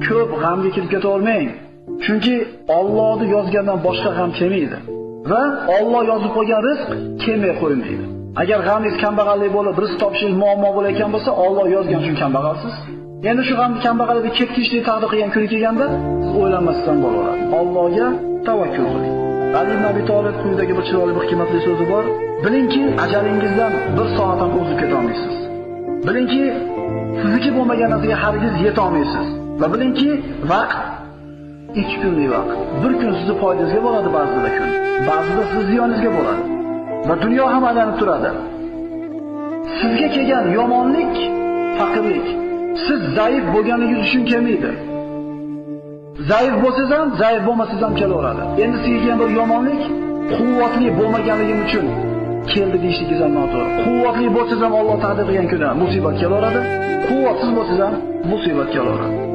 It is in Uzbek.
ko'p g'amga kirib keta olmang. Chunki Allohning yozgandan boshqa g'am kelmaydi va Alloh yozib qo'ygan rizq kelmay qo'ymaydi. Agar g'amingiz kambag'allik bo'lib, rizq topishingiz muammo bo'layotgan bo'lsa, Alloh yozgan uchun kambag'alsiz. Endi shu g'amni kambag'allikni ketishlik taqdir qilgan kuni kelganda o'ylanmasdan bo'laveradi. Allohga tavakkul qiling. Ali ibn Abi Talib quyidagi bir chiroyli bir hikmatli so'zi bor. Bilingki, ajalingizdan bir soat ham o'zib keta olmaysiz. Bilingki, sizniki bo'lmagan narsaga hargiz yeta olmaysiz. Va bilingki, vaqt 2 kunlik vaqt. Bir kun sizni foydangizga bo'ladi ba'zida kun, ba'zida siz ziyoningizga bo'ladi. Va dunyo ham aylanib turadi. Sizga kelgan yomonlik faqirlik. Siz zaif bo'lganingiz uchun kelmaydi. Zaif bo'lsangiz ham, zaif bo'lmasangiz ham kelaveradi. Endi sizga kelgan bir yomonlik quvvatli bo'lmaganligim uchun keldi deyishingiz ham noto'g'ri. Quvvatli bo'lsangiz ham Alloh taqdir qilgan kunda musibat kelaveradi. Quvvatsiz bo'lsangiz ham musibat kelaveradi.